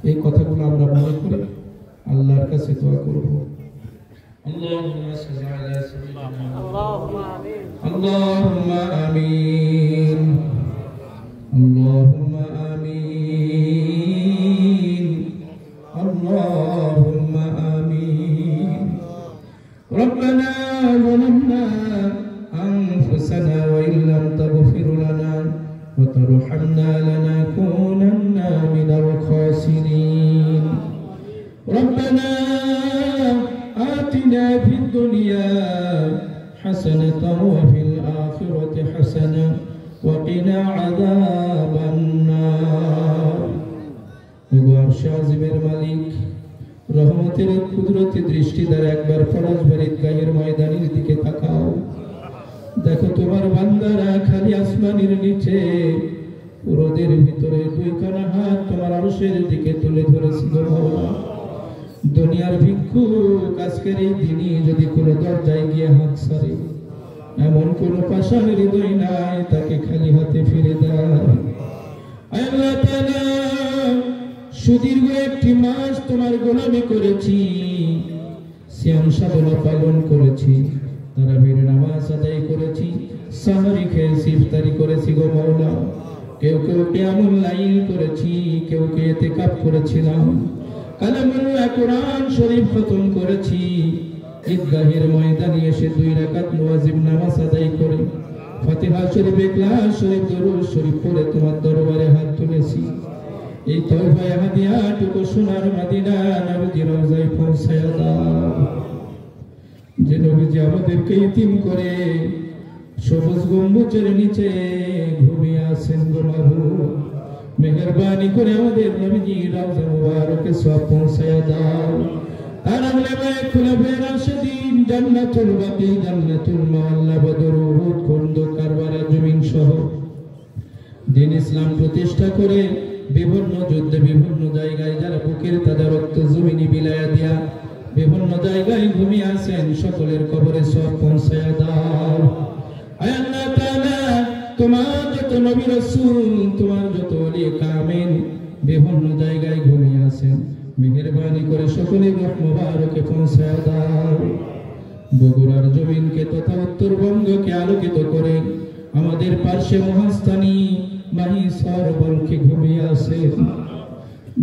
এই কথাগুলো আমরা মনে করে আল্লাহর কাছে দোয়া করব। اللهم صل على سيدنا اللهم آمين اللهم آمين اللهم آمين ربنا ظلمنا أنفسنا وإن لم تغفر لنا وترحمنا لنكونن من الخاسرين ربنا آتنا في الدنيا حسنة وفي الآخرة حسنة وقنا عذاب النار عرش عظيমের মালিক রহমতের কুদরতি দৃষ্টি দ্বারা একবার ফরজ বাড়ির গায়ের ময়দানের দিকে তাকাও। দেখো তোমার বান্দারা খালি আসমানের নিচে রোদের ভিতরে দুইখানা হাত তোমার আরশের দিকে তুলে ধরেছিল মাওলা। দুনিয়ার ভিক্ষুক আজকের এই দিনই যদি কোনো দরজায় গিয়ে হাত ছাড়ে, এমন কোনো পাষাণ হৃদয় নাই তাকে খালি হাতে ফিরে দেয়। আল্লাহ তাআলা সুদীর্ঘ একটি মাস তোমার গোলামি করেছি, সিয়াম সাধনা পালন করেছি, তারাবির নামাজ আদায় করেছি, সাহরি খেয়েছি, ইফতারি করেছি গো মাওলা। কেউ কেউ কিয়ামুল লাইল করেছি, কেউ কেউ ইতিকাফ করেছিলাম, কালামুল্লাহ কোরআন শরীফ খতম করেছি। ঈদগাহের ময়দানে এসে 2 রাকাত ওয়াজিব নামাজ আদায় করে ফাতিহা শরীফ, ইখলাস শরীফ, দরুদ শরীফ পড়ে তোমার দরবারে হাত তুলেছি। এই তওবা হাদিয়াটুকু সোনার মদিনা নবীর রওজায় পৌঁছায়া দাও। যে নবীজি আমাদেরকে ইতিম করে সবুজ গম্বুজের নিচে ঘুমিয়ে আছেন গো মাবুদ, মেহেরবানি করে আমাদের নবীজি রওজা মুবারকে সওয়াব পৌঁছায়া দাও। আর উলামায়ে খুলাফায়ে রাশিদিন জান্নাতুল বাকি, জান্নাতুল মাওয়াল্লা, বদর, উহুদ, খন্দক, কারবালা, জমিন সহ দিন ইসলাম প্রতিষ্ঠা করে বিভিন্ন যুদ্ধে বিভিন্ন জায়গায় যারা বুকের তাজা রক্ত জমিনি বিলায়া দিয়া বিভিন্ন জায়গায় ঘুমিয়ে আছেন, সকলের কবরে সওয়াব পৌঁছায়া দাও। আল্লাহ তাআলা তোমার যত নবী রাসূল, তোমার যত ওলি কামিল বিভিন্ন জায়গায় ঘুমিয়ে আছেন, মেহেরবানি করে সকলের রূহ মুবারকে পৌঁছায়া দাও। বগুড়ার জমিনকে তথা উত্তরবঙ্গকে আলোকিত করে আমাদের পার্শ্বে মহাস্থানী মাহিসর বলকে ঘুমিয়ে আছেন,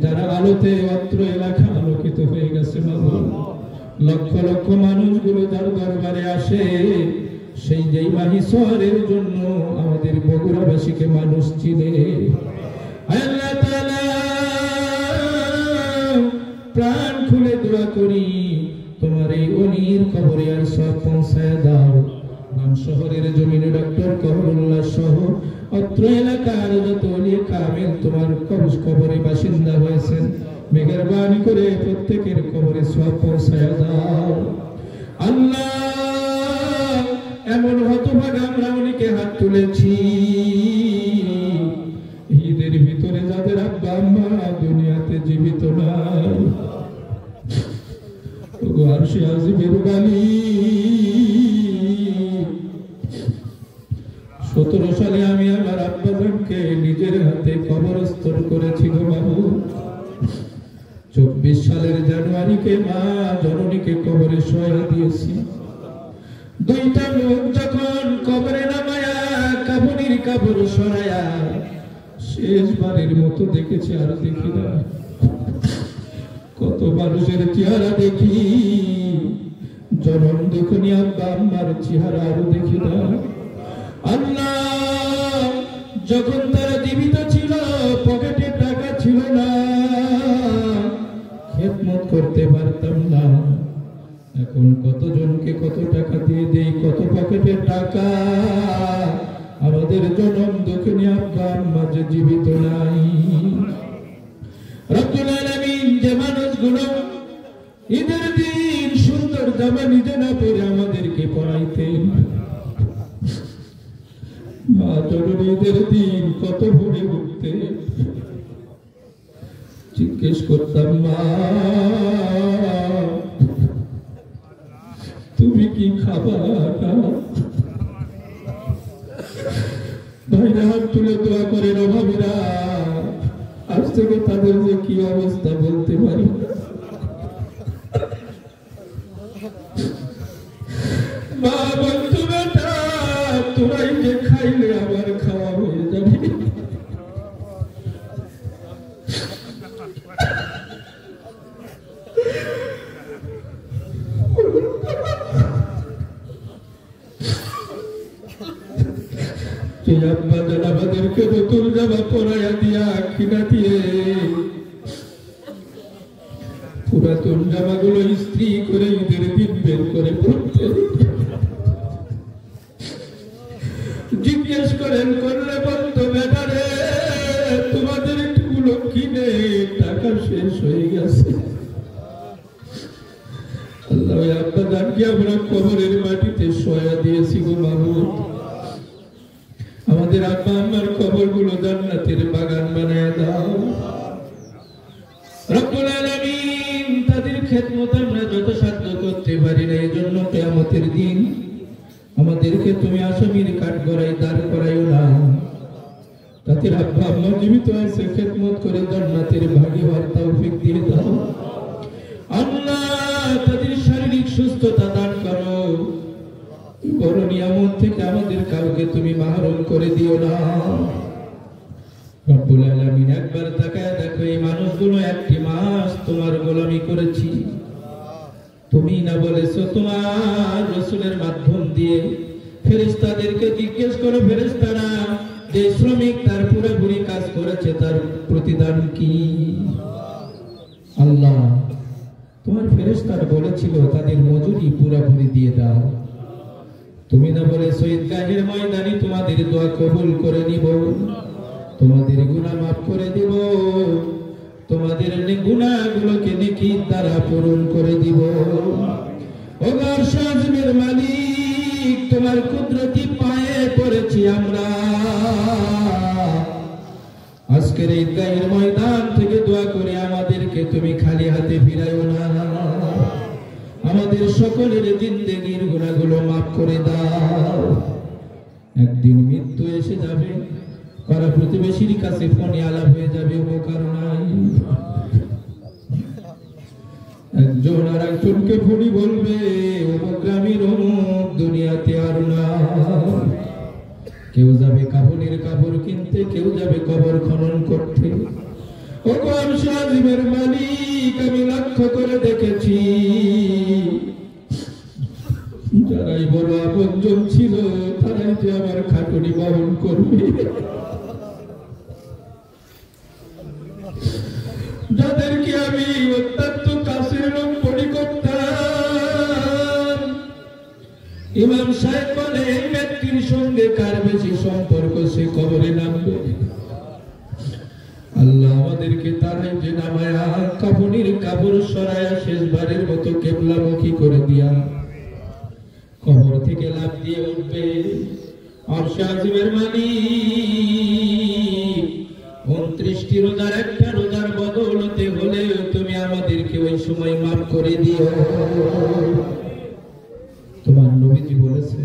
যারা আলোতে অত্র এলাকা আলোকিত হয়ে গেছে মাবুদ। লক্ষ লক্ষ মানুষগুলো যার দরবারে আসে, সেই যেই মাহিসরের জন্য আমাদের বগুড়াবাসীকে মানুষ চিনে। আল্লাহ তাআলা প্রাণ খুলে দোয়া করি তোমার এই অলির কবরে আর সওয়াব পৌঁছায়া দাও। নাম শহরের জমিনে ডক্টর কবরুল্লাহ সহ অত্র এলাকার যত ওলি কামিল তোমার কবরে বাসিন্দা হয়েছেন, মেহেরবানি করে প্রত্যেকের কবরে সওয়াব পৌঁছায়া দাও। আল্লাহ এমন হতভাগা আমরা অনেকে হাত তুলেছি, ঈদের ভিতরে যাদের আব্বা আম্মা দুনিয়াতে জীবিত নাই, ওগো আরশে আজিমের মালিক 17 সালে আমি আমার আব্বাজানকে নিজের হাতে কবরস্থ করেছি গো মাবুদ। 24 সালের জানুয়ারিকে মা জননীকে কবরে শোয়া দিয়েছি। 2টা লোক যখন কবরে নামায়া কাফনের কাপড় সরায়া শেষবারের মতো দেখেছি, আর দেখি না। কত মানুষের চেহারা দেখি, জনম দেখুনি আব্বা আম্মার চেহারা আরো দেখি না। আল্লাহ যখন তারা জীবিত ছিল পকেটে টাকা ছিল না, খেদমত করতে পারতাম না। এখন কতজনকে কত টাকা দিয়ে দেই, কত পকেটে টাকা। আমাদের জনম দেখুনি আব্বা আম্মা যে জীবিত নাই। রব্বুল আলামিন যে মানুষগুলো ঈদের দিন সুন্দর জামা নিজে না পরে আমাদেরকে পরাইতেন, মা জননীদের দিন কত ভোরে উঠতে জিজ্ঞেস করতাম, মা তুমি কি খাবা না? ভাইরা হাত তুলে দোয়া করেন, অভাবীরা আজ থেকে তাদের যে কি অবস্থা বলতে পারি। মা বলতো বেটা তোরাই যে খাইলে আমার খাওয়া হয়ে যাবে। আমাদেরকে নতুন জামা পরাইয়া দিয়া কিনা দিয়ে পুরাতন জামাগুলো ইস্ত্রি করে ঈদের দিন বের করে পড়তে জিজ্ঞেস করেন করলে বলতো বেটারে তোমাদের একটুগুলো কিনে টাকা শেষ হয়ে গেছে। আল্লাহ আব্বা জানকে আমরা কবরের মাটিতে শোয়া দিয়েছি গো মাহবুব। আমাদের আব্বা আম্মার কবরগুলো জান্নাতের বাগান বানায় দাও রব্বুল আলামিন। তাদের খেদমত আমরা যত সাধ্য করতে পারি না, এই জন্য কিয়ামতের দিন আমাদেরকে তুমি আসামির কাঠগড়ায় দাঁড় করাইও না। তাদের আব্বা আম্মা জীবিত আছে, খেদমত করে জান্নাতের ভাগী হওয়ার তৌফিক দিয়ে দাও আল্লাহ। তাদের শারীরিক সুস্থতা দান করো, বড় নিয়ামত থেকে আমাদের কাউকে তুমি মাহরুম করে দিও না রব্বুল আলামিন। একবার তাকায় দেখো এই মানুষগুলো একটি মাস তোমার গোলামি করেছি, তুমি না বলেছো তোমার রাসূলের মাধ্যম দিয়ে ফেরেশতাদেরকে জিজ্ঞেস করো ফেরেশতারা যে শ্রমিক তার পুরোপুরি কাজ করেছে তার প্রতিদান কি। আল্লাহ তোমার ফেরেশতারা বলেছিল তাদের মজুরি পুরোপুরি দিয়ে দাও, তুমি না বলে ঈদগাহের ময়দানে তোমাদের দোয়া কবুল করে নিব, তোমাদের গুনাহ মাফ করে দিব, তোমাদের গুনাহগুলোকে নেকির দ্বারা পূরণ করে দিব। ও আরশ আজিমের মালিক তোমার কুদরতি পায়ে পড়েছি আমরা। আজকের ঈদগাহের ময়দান থেকে দোয়া করে আমাদেরকে তুমি খালি হাতে ফিরাইও না, আমাদের সকলের জিন্দেগির গুনাহগুলো মাফ করে দাও। একদিন মৃত্যু এসে যাবে, পাড়া প্রতিবেশীর কাছে ফোনে আলাপ হয়ে যাবে, উপকার নাই। একজন আর একজনকে ফোনে বলবে অমুক গ্রামের অমুক দুনিয়াতে আর না। কেউ যাবে কাফনের কাপড় কিনতে, কেউ যাবে কবর খনন করতে। ও আরশ আজিমের মালিক আমি লক্ষ্য করে দেখেছি যারাই বড় আপনজন ছিল তারাই যে আমার খাটুনি বহন করবে। যাদেরকে আমি অত্যন্ত কাছের লোক মনে করতাম, ইমাম সাহেব বলে এই ব্যক্তির সঙ্গে কার বেশি সম্পর্ক সে কবরে নামবে। আল্লাহ আমাদেরকে তারাই যে নামায়া কাফনের কাপড় সরায়া শেষবারের মতো কেবলামুখী করে দিয়া কবর থেকে লাফ দিয়ে উঠবে। আরশ আজিমের মালিক 29টি রোজার একটা রোজার বদৌলতে হলে তুমি আমাদেরকে ওই সময় মাফ করে দিও। তোমার নবীজি বলেছে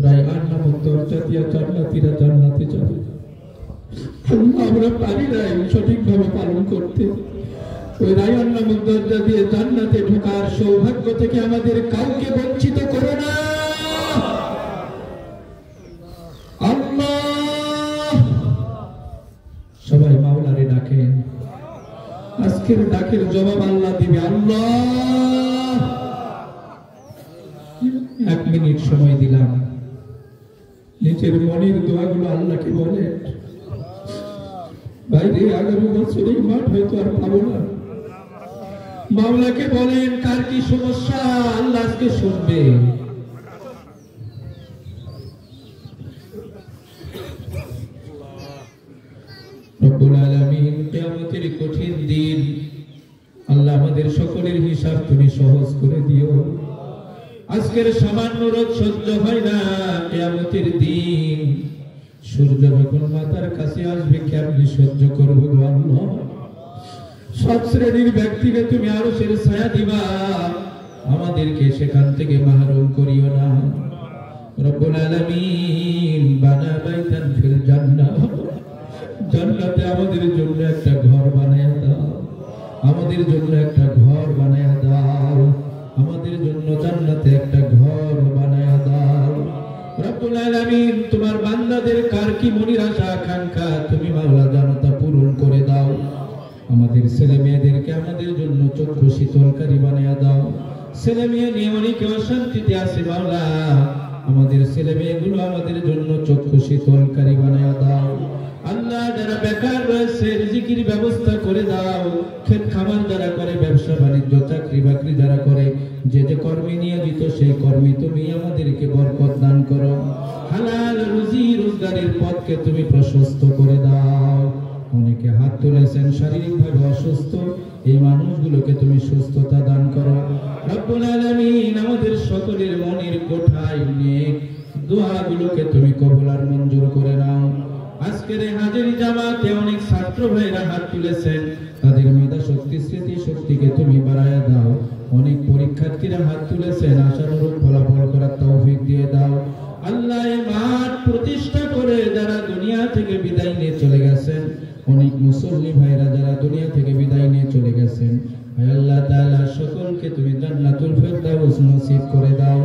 রায়হান নামক দরজা দিয়া জান্নাতীরা জান্নাতে যাবে। আমরা পারি না সঠিকভাবে পালন করতে। ওই রায়হান নামক দরজা দিয়ে জান্নাতে ঢোকার সৌভাগ্য থেকে আমাদের কাউকে বঞ্চিত করো না আল্লাহ। সবাই মাওলারে ডাকেন, আজকের ডাকের জবাব আল্লাহ দিবে। আল্লাহ 1 মিনিট সময় দিলাম, নিজের মনের দোয়াগুলো আল্লাহকে বলে। বাইরে আগামী বছর এই মাঠ হয়তো আর পাবো না, মাওলাকে বলেন কার কি সমস্যা, আল্লাহ আজকে শুনবে। রব্বুল আলামিন কিয়ামতের কঠিন দিন আল্লাহ আমাদের সকলের হিসাব তুমি সহজ করে দিও। আজকের সামান্য রোদ সহ্য হয় না, কিয়ামতের দিন সূর্য যখন মাথার কাছে আসবে কেমনি সহ্য করবো আল্লাহ। সব শ্রেণীর ব্যক্তিকে তুমি আরশের ছায়া দিবা, আমাদেরকে সেখান থেকে মাহরুম করিও না। রব্বুল আলামিন বানা বাইতান ফিল জান্নাহ জান্নাতে আমাদের জন্য একটা ঘর বানায়া দাও, আমাদের জন্য একটা ঘর বানায়া দাও, আমাদের জন্য জান্নাতে একটা ঘর বানায়া দাও। রব্বুল আলামিন, তোমার বান্দাদের কার কি মনের আশা আকাঙ্ক্ষা তুমি মাওলা জানো, তা পূরণ করে দাও। আমাদের ছেলে মেয়েদেরকে আমাদের জন্য চক্ষু শীতলকারী বানায়া দাও। ছেলে মেয়ে নিয়ে অনেকে অশান্তিতে আছে মাওলা, আমাদের ছেলে মেয়েগুলো আমাদের জন্য চক্ষু শীতলকারী বানায়া দাও। আল্লাহ, যারা বেকার রয়েছে রিজিকের ব্যবস্থা করে দাও। ক্ষেত খামার যারা করে, ব্যবসা বাণিজ্য চাকরি বাকরি যারা করে, যে যে কর্মে নিয়োজিত সেই কর্মে তুমি আমাদেরকে বরকত দান করো। হালাল রুজি রোজগারের পথকে তুমি প্রশস্ত করে দাও। অনেকে হাত তুলেছেন শারীরিকভাবে অসুস্থ, এই মানুষগুলোকে তুমি সুস্থতা দান করো। রব্বুল আলামিন, আমাদের সকলের মনের কোঠায় নেক দোয়াগুলোকে তুমি কবুল আর মঞ্জুর করে নাও। আজকের হাজিরি জামাতে অনেক ছাত্র ভাইরা হাত তুলেছেন, তাদের মেধা শক্তি স্মৃতি শক্তিকে তুমি বাড়ায়া দাও। অনেক পরীক্ষার্থীরা হাত তুলেছেন, আশানুরূপ ফলাফল করার তৌফিক দিয়ে দাও। আল্লাহ, এই মাঠ প্রতিষ্ঠা করে যারা দুনিয়া থেকে বিদায় নিয়ে চলে গেছেন, অনেক মুসল্লি ভাইরা যারা দুনিয়া থেকে বিদায় নিয়ে চলে গেছেন, আল্লাহ তাআলা সকলকে তুমি জান্নাতুল ফেরদাউস নসিব করে দাও।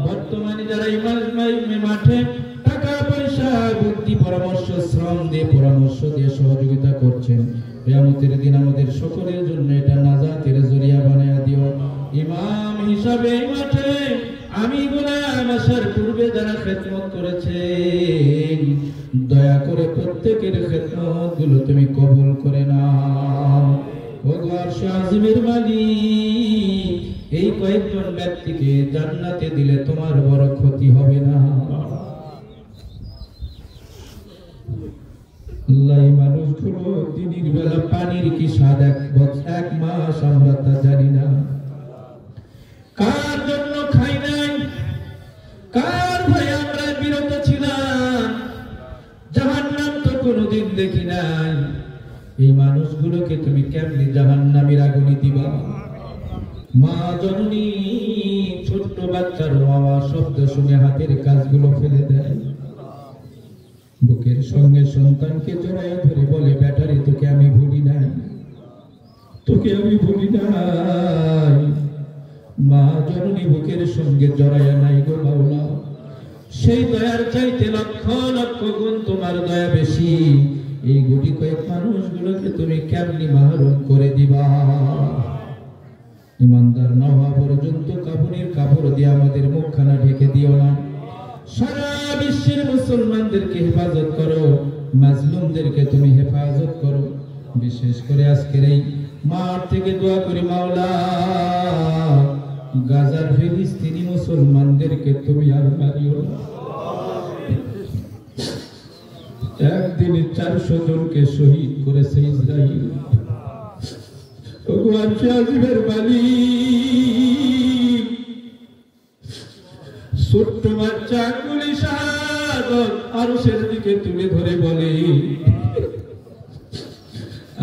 বর্তমানে যারা এই মাঠে টাকা পয়সা বুদ্ধি পরামর্শ শ্রম দিয়ে পরামর্শ দিয়ে সহযোগিতা করছেন, কিয়ামতের দিন আমাদের সকলের জন্য এটা নাজাতের জরিয়া বানায়া দিও। ইমাম হিসাবে এই মাঠে আমি গোলাম আসার পূর্বে যারা খেদমত করেছেন, দয়া করে প্রত্যেকের খেদমত গুলো তুমি কবুল করে নাও। ওগো আরশে আজিমের মালিক, এই কয়েকজন ব্যক্তিকে জান্নাতে দিলে তোমার বড় ক্ষতি হবে না। আল্লাহ, এই মানুষগুলো দিনের বেলা পানির কি স্বাদ এক মাস আমরা তা জানি না। কার জন্য খাই নাই, কার ভয়ে আমরা বিরত ছিলাম, জাহান্নাম তো কোনোদিন দেখি নাই। এই মানুষগুলোকে তুমি কেমনি জাহান্নামের আগুনে দিবা? মা জননী ছোট্ট বাচ্চার বাবা শব্দ শুনে হাতের কাজগুলো ফেলে দেয়, বুকের সঙ্গে সন্তানকে জড়াইয়া ধরে বলে, ব্যাটারি তোকে আমি ভুলি নাই, তোকে আমি ভুলি নাই। মা জননী বুকের সঙ্গে জড়াইয়া নাই গো মাওলা, সেই দয়ার চাইতে লক্ষ লক্ষ গুণ তোমার দয়া বেশি। এই গুটি কয়েক মানুষগুলোকে তুমি কেমনি মাহরুম করে দিবা? ইমানদার না হওয়া পর্যন্ত কাপড়ের কাপড় দিয়ে আমাদের মুখখানা ঢেকে দিও না। সারা বিশ্বের মুসলমানদেরকে হেফাজত করো, মাজলুমদেরকে তুমি হেফাজত করো। বিশেষ করে আজকের এই মাঠ থেকে দোয়া করি মাওলা, গাজার ফিলিস্তিনি মুসলমানদেরকে তুমি আর মারিও না। একদিনে 400 জনকে শহীদ করেছে ইসরাইল। ওগো আরশে আজিমের মালিক, ছোট্ট বাচ্চা গুলি শাহাদাত আরশের দিকে তুলে ধরে বলে,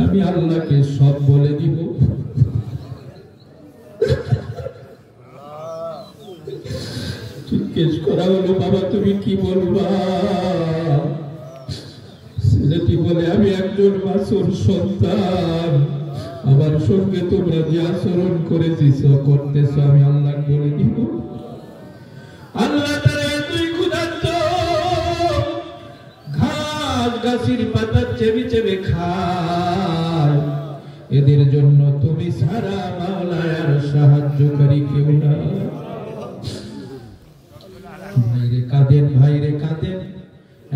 আমি আল্লাহকে সব বলে দিব। জিজ্ঞেস করা হলো, বাবা তুমি কি বলবা? ছেলেটি বলে, আমি একজন মাসুম সন্তান, আমার সঙ্গে তোমরা যে আচরণ করেছিস করতেছ আমি আল্লাহ বলে দিব। আল্লাহ তারা এতই ক্ষুধার্ত, ঘাস গাছের পাতা চেবি চেবে খায়, এদের জন্য তুমি সারা মাওলা আর সাহায্যকারী কেউ না। ভাইরে কাঁদেন, ভাইরে কাঁদেন,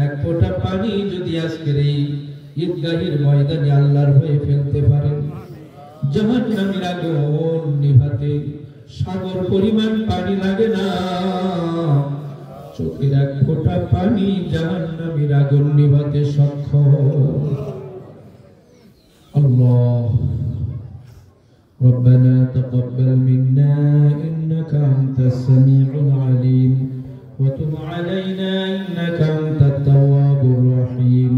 এক ফোঁটা পানি যদি আজকের এই ঈদগাহের ময়দানে আল্লাহর হয়ে ফেলতে পারেন, জাহান্নামের আগুন নিভাতে সাগর পরিমাণ পানি লাগে না। চোখের এক ফোঁটা পানি জাহান্নামের আগুন নিভাতে সক্ষম। আল্লাহ ربنا تقبل منا إنك أنت السميع العليم وتب علينا إنك أنت التواب الرحيم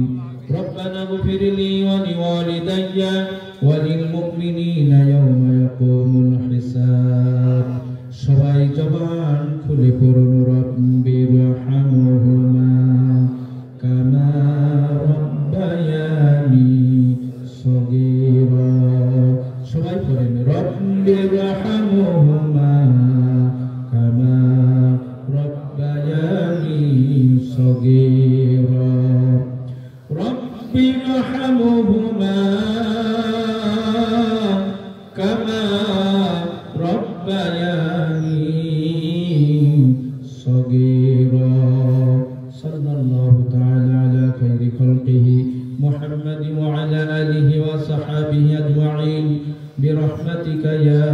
ربنا اغفر لي ولوالدي وللمؤمنين يوم يقوم الحساب সবাই জবান খুলে পড়ুন রব্বিরহামহুমা কামা রব্বায়ানি ارحمهما كما ربياني صغيرا رب ارحمهما كما ربياني صغيرا صلى الله تعالى على خير خلقه محمد وعلى آله وصحبه أجمعين برحمتك يا